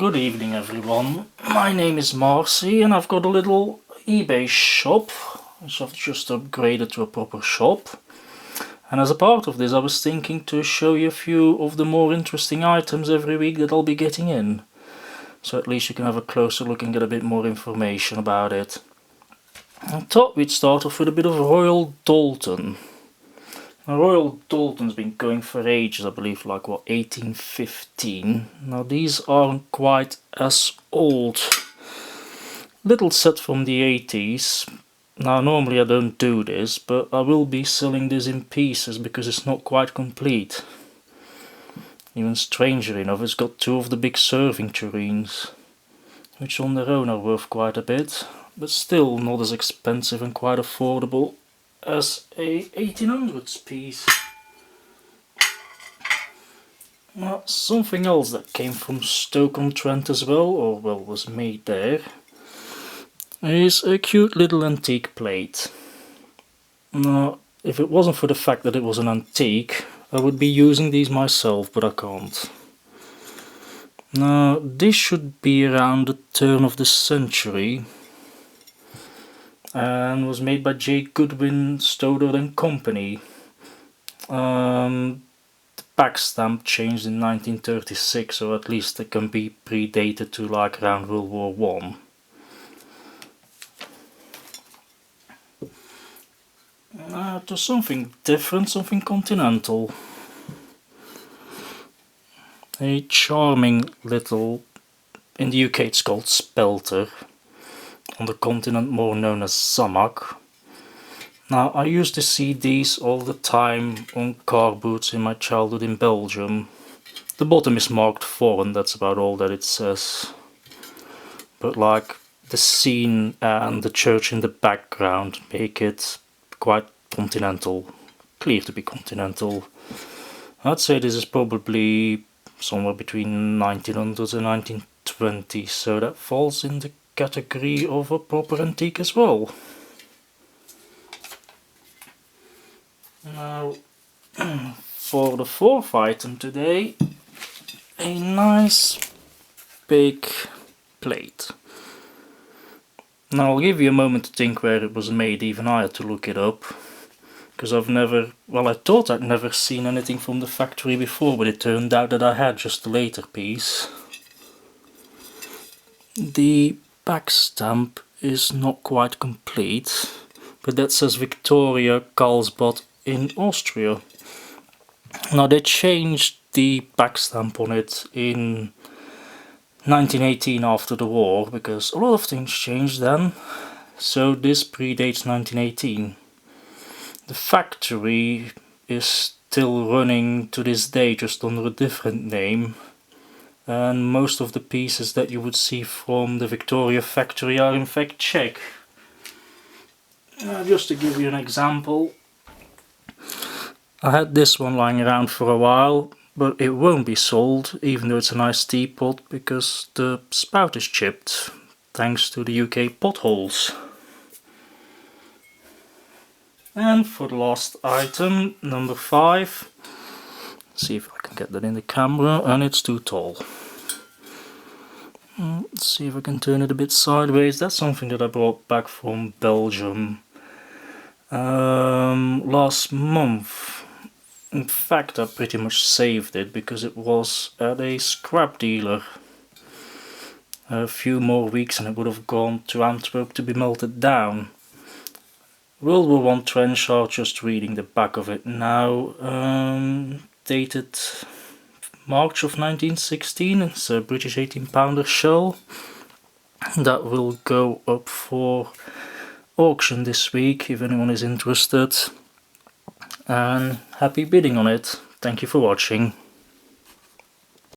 Good evening everyone, my name is Maarsy and I've got a little eBay shop which I've just upgraded to a proper shop, and as a part of this I was thinking to show you a few of the more interesting items every week that I'll be getting in, so at least you can have a closer look and get a bit more information about it. I thought we'd start off with a bit of Royal Doulton. Now, Royal Doulton's been going for ages, I believe, like what, 1815. Now these aren't quite as old. Little set from the 80s. Now normally I don't do this, but I will be selling this in pieces because it's not quite complete. Even stranger enough, it's got two of the big serving tureens, which on their own are worth quite a bit, but still not as expensive and quite affordable as a 1800s piece. Now, something else that came from Stoke-on-Trent as well, or well, was made there, is a cute little antique plate. Now, if it wasn't for the fact that it was an antique, I would be using these myself, but I can't. Now, this should be around the turn of the century, and was made by j.goodwin, stoddard and company. The back stamp changed in 1936, so at least it can be predated to like around World War I. To something different, something continental. A charming little, in the UK it's called spelter, on the continent more known as zamak. Now, I used to see these all the time on car boots in my childhood in Belgium. The bottom is marked foreign, that's about all that it says. But like the scene and the church in the background make it quite continental, clear to be continental. I'd say this is probably somewhere between 1900s and 1920s, so that falls in the category of a proper antique as well. Now, for the fourth item today, a nice big plate. Now I'll give you a moment to think where it was made. Even I had to look it up, because I've never, well, I thought I'd never seen anything from the factory before, but it turned out that I had, just a later piece. The back stamp is not quite complete, but that says Victoria Karlsbad in Austria. Now they changed the back stamp on it in 1918 after the war, because a lot of things changed then, so this predates 1918. The factory is still running to this day, just under a different name, and most of the pieces that you would see from the Victoria factory are in fact Czech. Just to give you an example, I had this one lying around for a while, but it won't be sold, even though it's a nice teapot, because the spout is chipped, thanks to the UK potholes. And for the last item, number 5, see if I can get that in the camera, and it's too tall. Let's see if I can turn it a bit sideways. That's something that I brought back from Belgium last month. In fact, I pretty much saved it because it was at a scrap dealer. A few more weeks and it would have gone to Antwerp to be melted down. World War I trench, just reading the back of it now, dated March of 1916. It's a British 18-pounder shell. That will go up for auction this week if anyone is interested. And happy bidding on it. Thank you for watching.